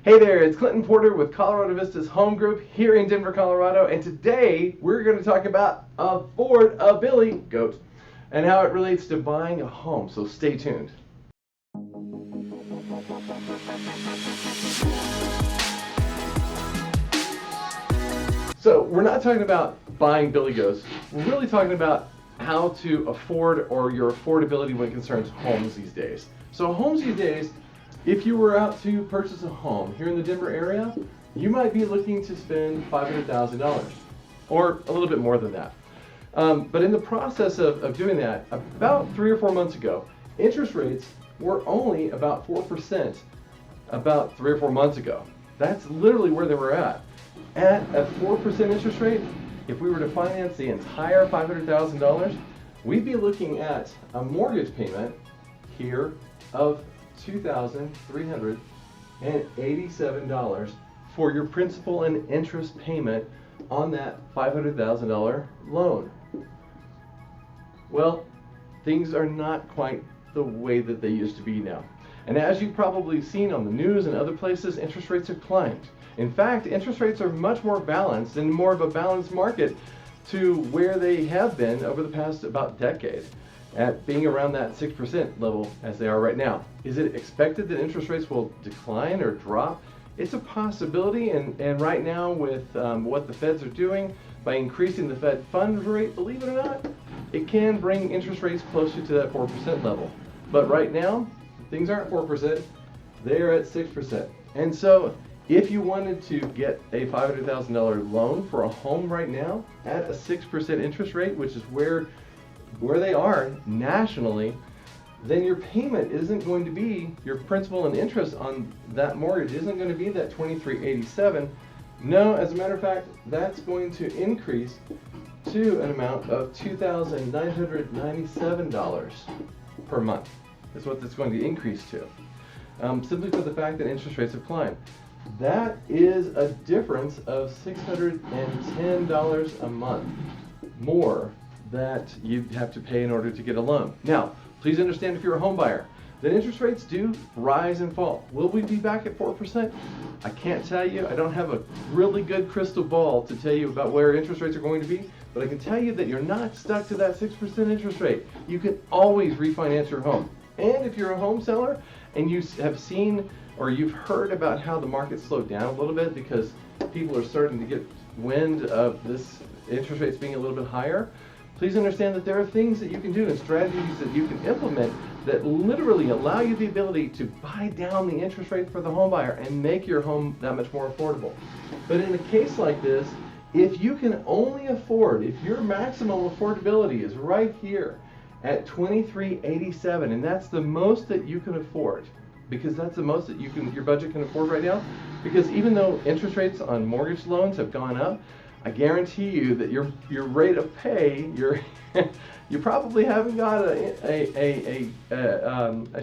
Hey there, it's Clinton Porter with Colorado Vistas Home Group here in Denver, Colorado, and today we're going to talk about affordability and how it relates to buying a home, so stay tuned. So we're not talking about buying Billy Goats, we're really talking about how to afford or your affordability when it concerns homes these days. So homes these days, if you were out to purchase a home here in the Denver area, you might be looking to spend $500,000 or a little bit more than that. But in the process of doing that, about 3 or 4 months ago, interest rates were only about 4% about 3 or 4 months ago. That's literally where they were at. At a 4% interest rate, if we were to finance the entire $500,000, we'd be looking at a mortgage payment here of $2,387 for your principal and interest payment on that $500,000 loan. Well, things are not quite the way that they used to be now. And as you've probably seen on the news and other places, interest rates have climbed. In fact, interest rates are much more balanced and more of a balanced market to where they have been over the past about decade, at being around that 6% level as they are right now. Is it expected that interest rates will decline or drop? It's a possibility, and right now with what the Feds are doing by increasing the Fed funds rate, believe it or not, it can bring interest rates closer to that 4% level. But right now, things aren't 4%, they're at 6%. And so if you wanted to get a $500,000 loan for a home right now at a 6% interest rate, which is where they are nationally, then your payment isn't going to be, your principal and interest on that mortgage isn't going to be that $2,387. No, as a matter of fact, that's going to increase to an amount of $2,997 per month. That's what that's going to increase to, simply for the fact that interest rates have climbed. That is a difference of $610 a month more that you have to pay in order to get a loan. Now, please understand, if you're a home buyer, that interest rates do rise and fall. Will we be back at 4%? I can't tell you. I don't have a really good crystal ball to tell you about where interest rates are going to be, but I can tell you that you're not stuck to that 6% interest rate. You can always refinance your home. And if you're a home seller and you have seen or you've heard about how the market slowed down a little bit because people are starting to get wind of this interest rates being a little bit higher, please understand that there are things that you can do and strategies that you can implement that literally allow you the ability to buy down the interest rate for the home buyer and make your home that much more affordable. But in a case like this, if you can only afford, if your maximum affordability is right here at $2,387, and that's the most that you can afford, because that's the most that your budget can afford right now, because even though interest rates on mortgage loans have gone up, I guarantee you that your rate of pay, you probably haven't got I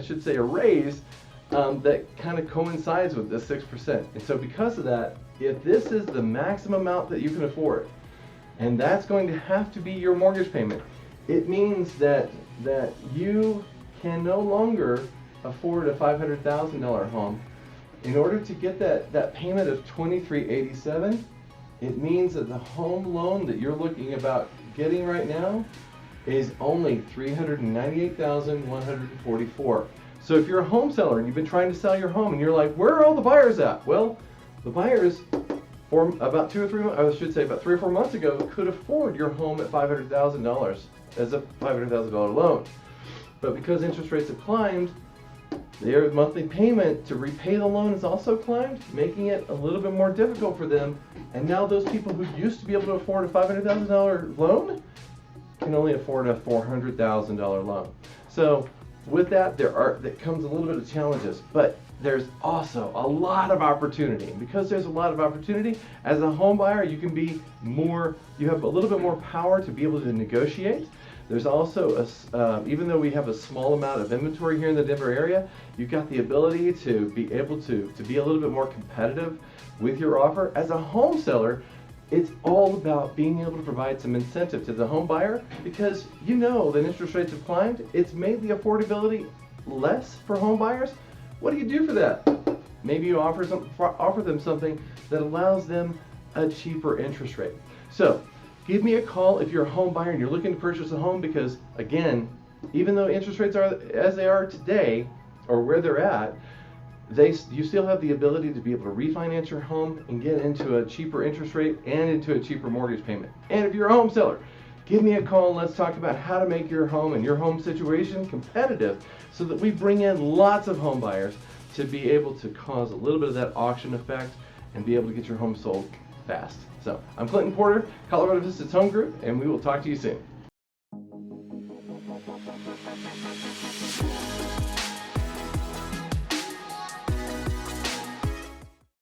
should say a raise that kind of coincides with this 6%. And so because of that, if this is the maximum amount that you can afford, and that's going to have to be your mortgage payment, it means that you can no longer afford a $500,000 home. In order to get that payment of $2,387, it means that the home loan that you're looking about getting right now is only $398,144. So if you're a home seller and you've been trying to sell your home and you're like, where are all the buyers at? Well, the buyers for about 3 or 4 months ago could afford your home at $500,000 as a $500,000 loan. But because interest rates have climbed, their monthly payment to repay the loan has also climbed, making it a little bit more difficult for them. And now those people who used to be able to afford a $500,000 loan can only afford a $400,000 loan. So with that, that comes a little bit of challenges, but there's also a lot of opportunity. And because there's a lot of opportunity, as a home buyer, you have a little bit more power to be able to negotiate. There's also, even though we have a small amount of inventory here in the Denver area, you've got the ability to be able to be a little bit more competitive with your offer. As a home seller, it's all about being able to provide some incentive to the home buyer, because you know that interest rates have climbed. It's made the affordability less for home buyers. What do you do for that? Maybe you offer them something that allows them a cheaper interest rate. So give me a call if you're a home buyer and you're looking to purchase a home, because again, even though interest rates are as they are today, or where they're at, you still have the ability to be able to refinance your home and get into a cheaper interest rate and into a cheaper mortgage payment. And if you're a home seller, give me a call and let's talk about how to make your home and your home situation competitive, so that we bring in lots of home buyers to be able to cause a little bit of that auction effect and be able to get your home sold fast. So I'm Clinton Porter, Colorado Vistas Home Group, and we will talk to you soon.